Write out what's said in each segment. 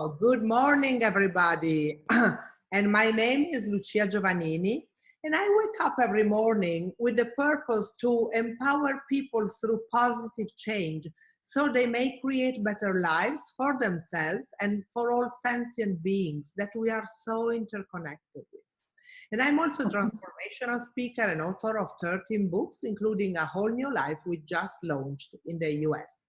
Good morning, everybody. And my name is Lucia Giovannini, and I wake up every morning with the purpose to empower people through positive change so they may create better lives for themselves and for all sentient beings that we are so interconnected with. And I'm also a transformational speaker and author of 13 books, including A Whole New Life we just launched in the US.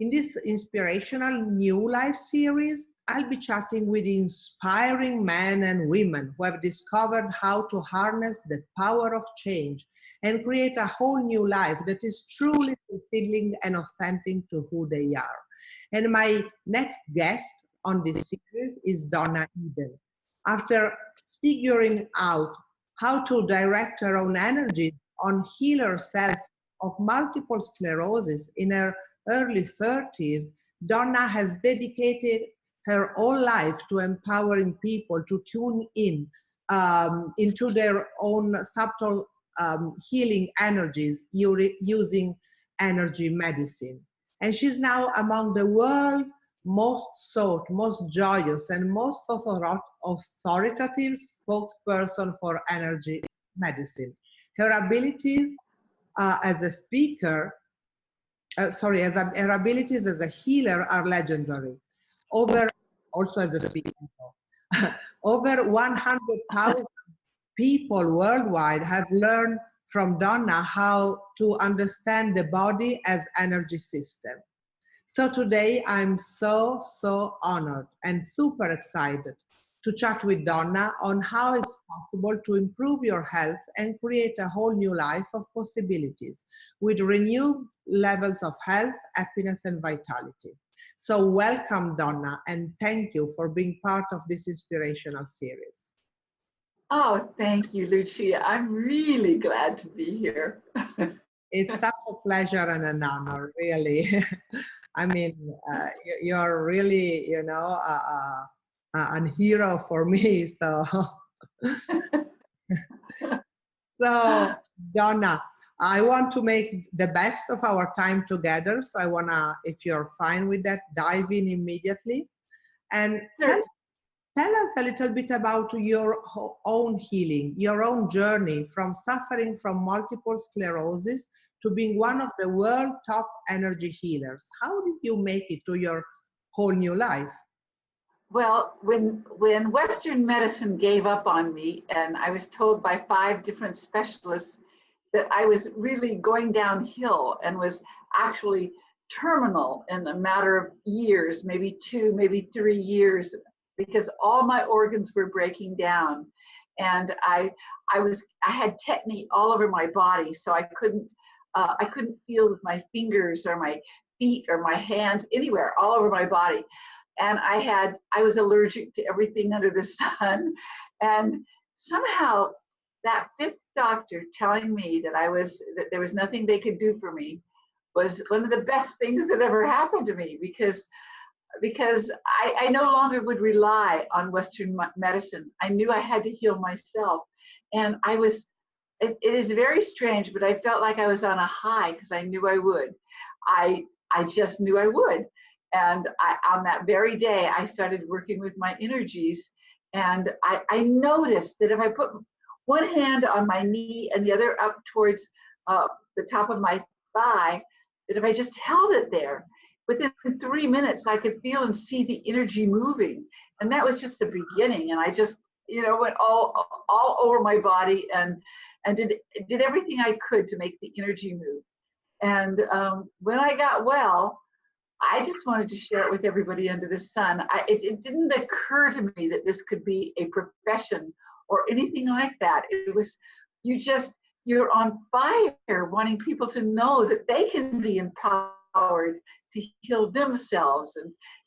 In this inspirational new life series, I'll be chatting with inspiring men and women who have discovered how to harness the power of change and create a whole new life that is truly fulfilling and authentic to who they are. And my next guest on this series is Donna Eden. After figuring out how to direct her own energy on heal herself of multiple sclerosis in her early 30s, Donna has dedicated her whole life to empowering people to tune in into their own subtle healing energies using energy medicine. And she's now among the world's most sought, most joyous, and most authoritative spokesperson for energy medicine. Her abilities as a speaker her abilities as a healer are legendary. Also as a speaker, over 100,000 people worldwide have learned from Donna how to understand the body as energy system. So today I'm so honored and super excited to chat with Donna on how it's possible to improve your health and create a whole new life of possibilities with renewed levels of health, happiness, and vitality. So welcome, Donna, and thank you for being part of this inspirational series. Oh, thank you, Lucia. I'm really glad to be here. It's such a pleasure and an honor, really. I mean, you're really, a hero for me. So, so Donna, I want to make the best of our time together. So I wanna, if you're fine with that, dive in immediately and tell us a little bit about your own healing, your own journey from suffering from multiple sclerosis to being one of the world's top energy healers. How did you make it to your whole new life? Well, when Western medicine gave up on me and I was told by 5 different specialists that I was really going downhill and was actually terminal in a matter of years, maybe 2, maybe 3 years, because all my organs were breaking down, and I had tetany all over my body, so I couldn't feel with my fingers or my feet or my hands anywhere, all over my body. And I was allergic to everything under the sun. And somehow that 5th doctor telling me that there was nothing they could do for me was one of the best things that ever happened to me, because I no longer would rely on Western medicine. I knew I had to heal myself. And it is very strange, but I felt like I was on a high because I knew I would. I just knew I would. And on that very day, I started working with my energies. And I noticed that if I put one hand on my knee and the other up towards the top of my thigh, that if I just held it there, within 3 minutes, I could feel and see the energy moving. And that was just the beginning. And I just, went all over my body and did everything I could to make the energy move. And when I got well, I just wanted to share it with everybody under the sun. It didn't occur to me that this could be a profession or anything like that. It was, you're on fire wanting people to know that they can be empowered to heal themselves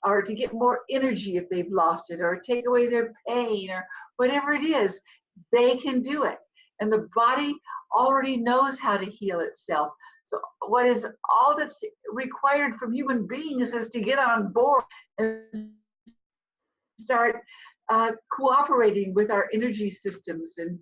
or to get more energy if they've lost it, or take away their pain, or whatever it is, they can do it. And the body already knows how to heal itself. So all that's required from human beings is to get on board and start cooperating with our energy systems. And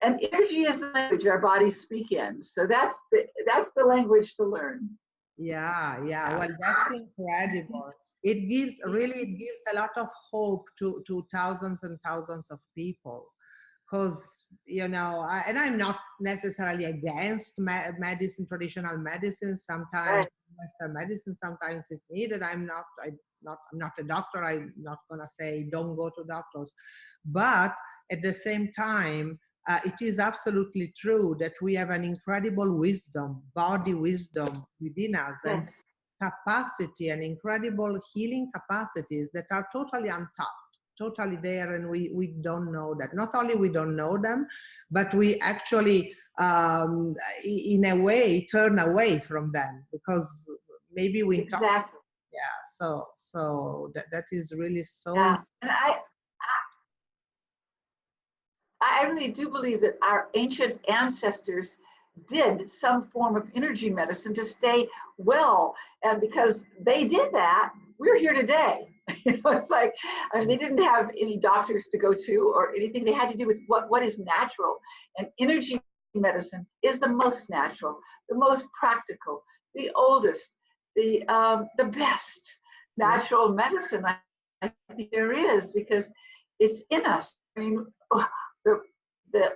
energy is the language our bodies speak in. So that's the language to learn. Yeah. Well, that's incredible. It gives really, it gives a lot of hope to thousands and thousands of people. Because, you know, and I'm not necessarily against medicine, traditional medicine. Sometimes Right. Western medicine sometimes is needed. I'm not a doctor. I'm not gonna say don't go to doctors, but at the same time, it is absolutely true that we have an incredible wisdom, body wisdom within us, and Yes. capacity and incredible healing capacities that are totally untapped, totally there, and we don't know that. Not only we don't know them, but we actually in a way turn away from them because maybe we talk. Exactly. Yeah, so that is really so Yeah. And I really do believe that our ancient ancestors did some form of energy medicine to stay well. And because they did that, we're here today. It's like, I mean, they didn't have any doctors to go to or anything. They had to do with what is natural. And energy medicine is the most natural, the most practical, the oldest, the best natural medicine I think there is, because it's in us. I mean, the the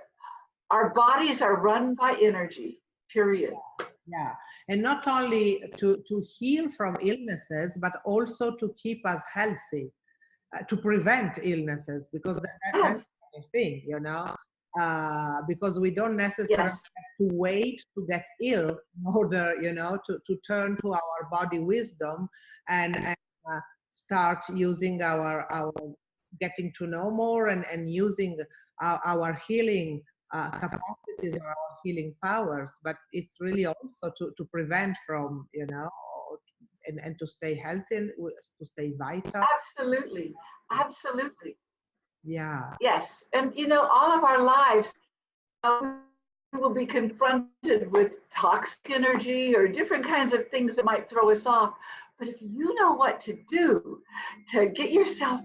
our bodies are run by energy, period. yeah, and not only to heal from illnesses, but also to keep us healthy, to prevent illnesses, because that's Yes, the thing, you know, because we don't necessarily yes, have to wait to get ill in order, you know, to turn to our body wisdom and start using our getting to know more and using our healing capacities or our healing powers. But it's really also to prevent from, you know, and to stay healthy, to stay vital. absolutely, absolutely, Yeah. yes. And you know, all of our lives, we will be confronted with toxic energy or different kinds of things that might throw us off. But if you know what to do to get yourself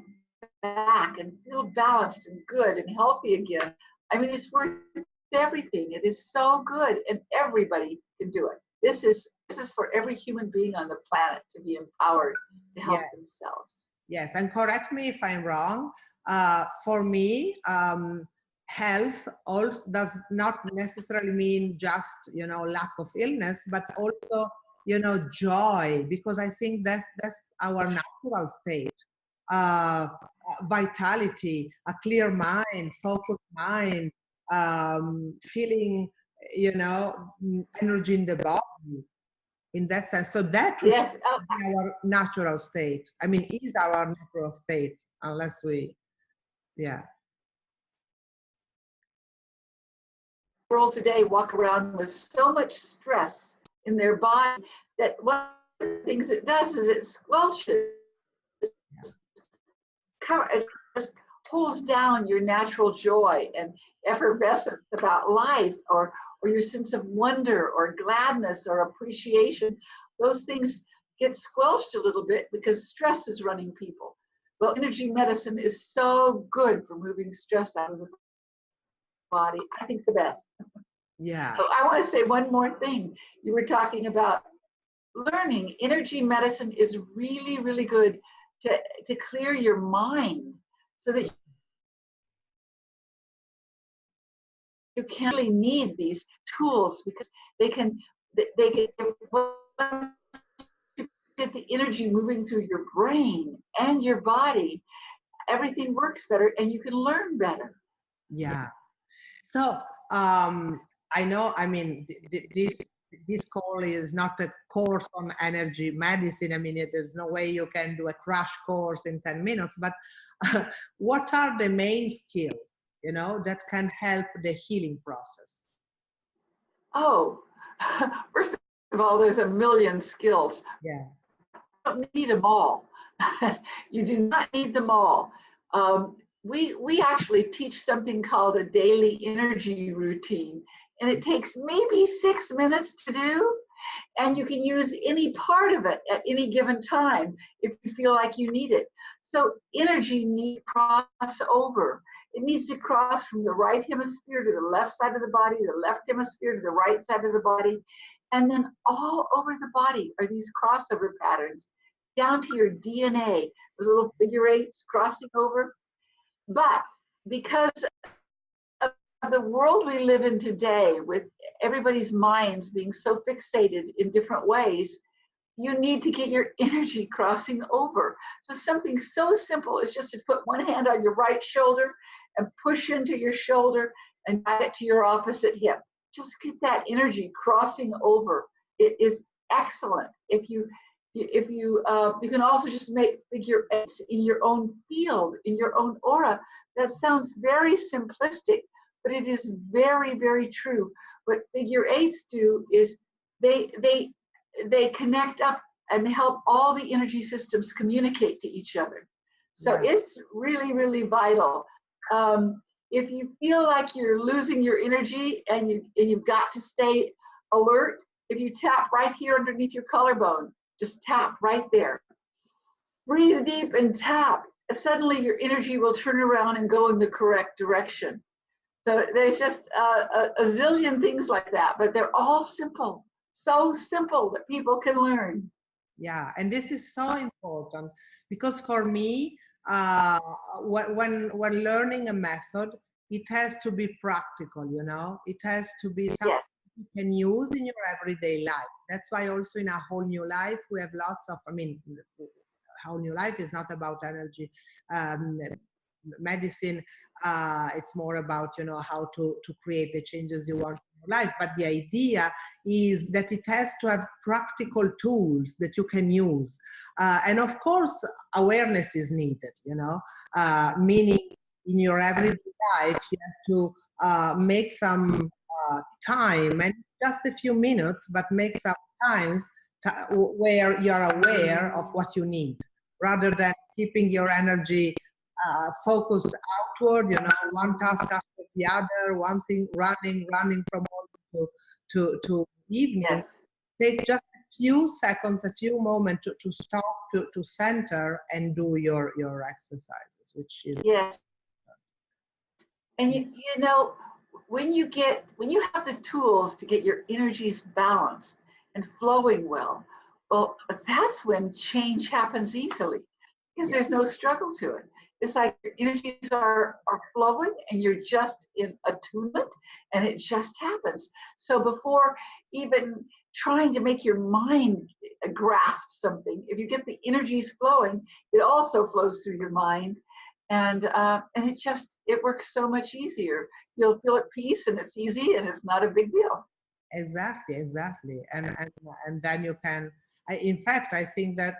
back and feel balanced and good and healthy again, I mean, it's worth everything. It is so good, and everybody can do it. This is for every human being on the planet to be empowered to Yeah. help themselves. Yes, and correct me if I'm wrong. For me, health also does not necessarily mean just, you know, lack of illness, but also, you know, joy, because I think that's our natural state. Vitality, a clear mind, focused mind, feeling, you know, energy in the body, in that sense. So that we should Yes, be our natural state. I mean, is our natural state, unless we, yeah. world today walk around with so much stress in their body that one of the things it does is it squelches, it just pulls down your natural joy and effervescence about life, or your sense of wonder or gladness or appreciation. Those things get squelched a little bit because stress is running people. Well, energy medicine is so good for moving stress out of the body. I think the best. Yeah. So I want to say one more thing. You were talking about learning. Energy medicine is really, really good to clear your mind so that you can really need these tools, because they can get the energy moving through your brain and your body. Everything works better and you can learn better. Yeah. So I know, I mean, this call is not a course on energy medicine. I mean, there's no way you can do a crash course in 10 minutes, but what are the main skills, you know, that can help the healing process? Oh, first of all, there's a million skills. Yeah. You don't need them all. You do not need them all. We actually teach something called a daily energy routine, and it takes maybe 6 minutes to do, and you can use any part of it at any given time if you feel like you need it. So energy needs to cross over. It needs to cross from the right hemisphere to the left side of the body, the left hemisphere to the right side of the body, and then all over the body are these crossover patterns. down to your DNA, those little figure eights crossing over. But because of the world we live in today, with everybody's minds being so fixated in different ways, you need to get your energy crossing over. So something so simple is just to put one hand on your right shoulder and push into your shoulder and guide it to your opposite hip. Just get that energy crossing over. It is excellent. You can also just make figure eights in your own field, in your own aura. That sounds very simplistic, but it is very, very true. What figure eights do is they connect up and help all the energy systems communicate to each other. So Yeah. it's really, really vital. If you feel like you're losing your energy and you've got to stay alert, if you tap right here underneath your collarbone, just tap right there. Breathe deep and tap. Suddenly your energy will turn around and go in the correct direction. So there's just a zillion things like that, but they're all simple. So simple that people can learn. Yeah, and this is so important because for me, when learning a method, it has to be practical. You know, it has to be something Yes. you can use in your everyday life. That's why also in a whole new life we have lots of. I mean, whole new life is not about energy. Medicine, it's more about, you know, how to create the changes you want in your life, but the idea is that it has to have practical tools that you can use, and of course awareness is needed, you know, meaning in your everyday life you have to make some time, and just a few minutes, but make some times where you're aware of what you need, rather than keeping your energy focused outward, you know, one task after the other, one thing running from morning to evening. Yes. Take just a few seconds, a few moments to stop, to center and do your exercises, which is. Yes. And you know, when you have the tools to get your energies balanced and flowing well, that's when change happens easily, because Yeah. there's no struggle to it. It's like your energies are flowing and you're just in attunement, and it just happens. So before even trying to make your mind grasp something, if you get the energies flowing, it also flows through your mind, and it works so much easier. You'll feel at peace, and it's easy, and it's not a big deal. Exactly, and then you can. In fact, I think that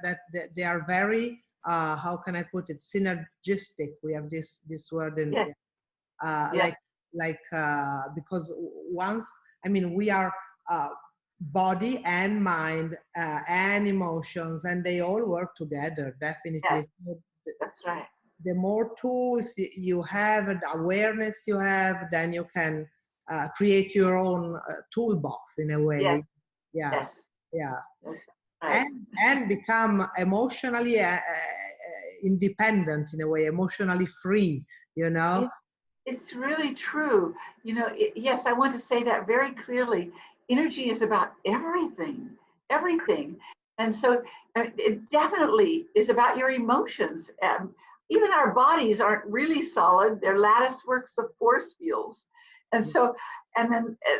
they are very. How can I put it? Synergistic. We have this word in. Yes. Yes. Because once, I mean, we are body and mind and emotions, and they all work together. Definitely. Yes. So That's right. the more tools you have and awareness you have, then you can create your own toolbox in a way. Yes. Yeah, Yes. yeah, That's right. and become emotionally independent in a way, emotionally free. You know. It's really true. You know, yes, I want to say that very clearly. Energy is about everything, everything. And so it definitely is about your emotions. Even our bodies aren't really solid, they're lattice works of force fields. And so,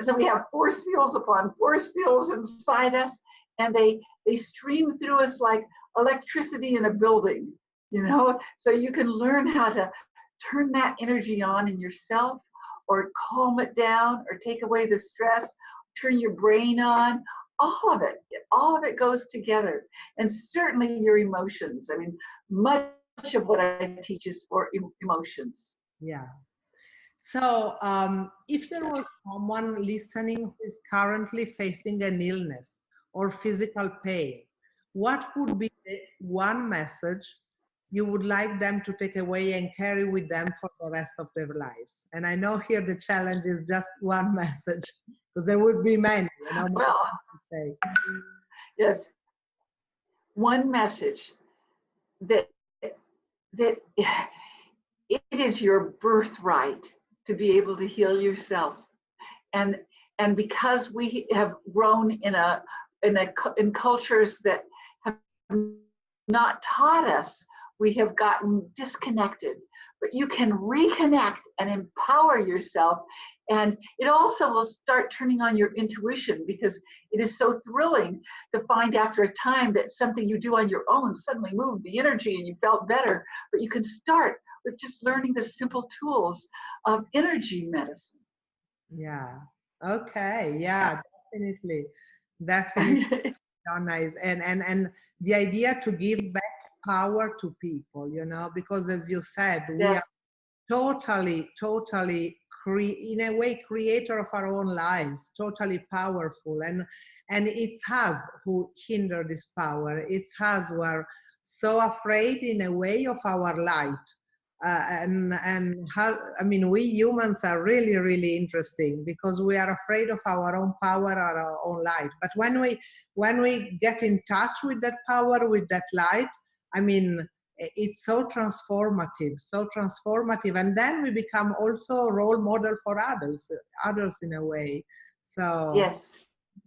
so we have force fields upon force fields inside us, and they stream through us like electricity in a building, you know? So you can learn how to turn that energy on in yourself, or calm it down, or take away the stress, turn your brain on. All of it goes together. And certainly your emotions. I mean, much of what I teach is for emotions. Yeah. So, if there was someone listening who is currently facing an illness or physical pain, what would be the one message you would like them to take away and carry with them for the rest of their lives? And I know here the challenge is just one message, because there would be many, you know, more Well, to say. yes, one message that that it is your birthright to be able to heal yourself, and because we have grown in cultures that have not taught us, we have gotten disconnected. But you can reconnect and empower yourself. And it also will start turning on your intuition, because it is so thrilling to find after a time that something you do on your own suddenly moved the energy and you felt better. But you can start with just learning the simple tools of energy medicine. Yeah. Okay. Yeah, definitely. Definitely. Donna is, and the idea to give back power to people, you know, because as you said, we Yes. are totally in a way creator of our own lives, totally powerful, and it's us who hinder this power. It's us who are so afraid in a way of our light. And how, I mean, we humans are really interesting, because we are afraid of our own power or our own light. But when we get in touch with that power, with that light, I mean, it's so transformative, and then we become also a role model for others in a way. So Yes.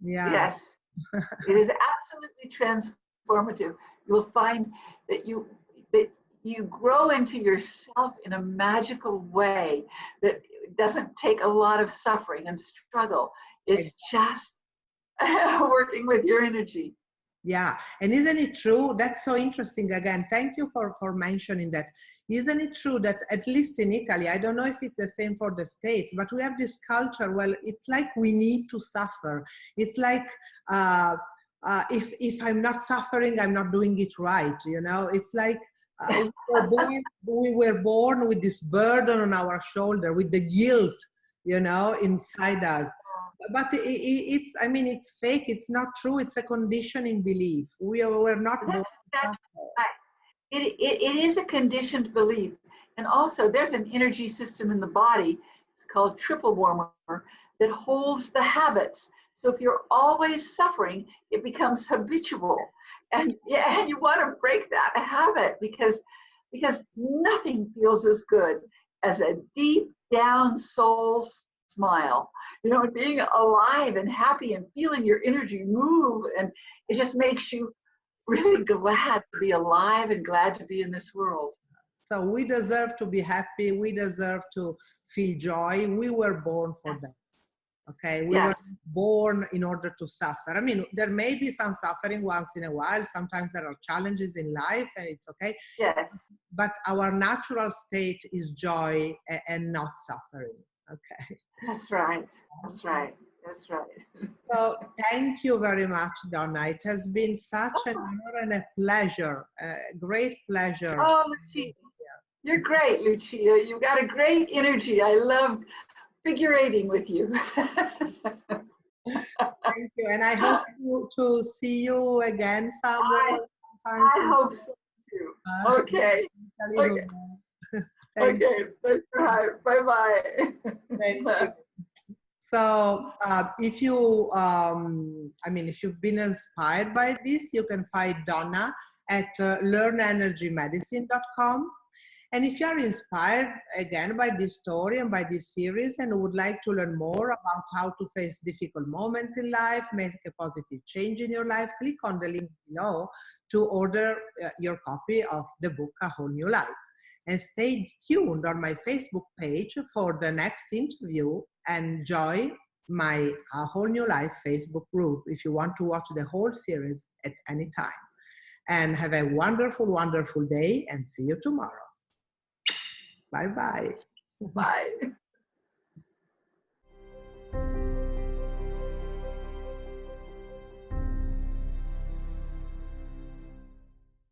yeah. Yes. It is absolutely transformative. You'll find that you grow into yourself in a magical way that doesn't take a lot of suffering and struggle. It's just working with your energy. Yeah, and isn't it true? That's so interesting. Again, thank you for mentioning that. Isn't it true that at least in Italy, I don't know if it's the same for the States, but we have this culture, well, it's like we need to suffer. It's like if I'm not suffering, I'm not doing it right, you know? It's like we were born with this burden on our shoulder, with the guilt, you know, inside us. But it's, I mean, it's fake. It's not true. It's a conditioning belief. We're not born to That's suffer. right. It is a conditioned belief. And also, there's an energy system in the body, it's called triple warmer, that holds the habits. So if you're always suffering, it becomes habitual. And yeah, and you want to break that habit, because nothing feels as good as a deep down soul smile. You know, being alive and happy and feeling your energy move, and it just makes you really glad to be alive and glad to be in this world. So we deserve to be happy. We deserve to feel joy. We were born for that. Okay, we were Yes. born in order to suffer. I mean, there may be some suffering once in a while. Sometimes there are challenges in life, and it's okay. Yes. But our natural state is joy and not suffering. Okay. That's right. That's right. That's right. So thank you very much, Donna. It has been such an Oh, honor and a pleasure, a great pleasure. oh, Lucia, you're great, Lucia. You've got a great energy. I love figurating with you. Thank you. And I hope to see you again somewhere. I hope so too. Okay. Okay. Thank Okay. Thanks for having. Bye-bye. Thank you. So if you, I mean, if you've been inspired by this, you can find Donna at learnenergymedicine.com. And if you are inspired again by this story and by this series and would like to learn more about how to face difficult moments in life, make a positive change in your life, click on the link below to order your copy of the book, A Whole New Life. And stay tuned on my Facebook page for the next interview, and join my A Whole New Life Facebook group if you want to watch the whole series at any time. And have a wonderful, wonderful day, and see you tomorrow. Bye-bye. Bye.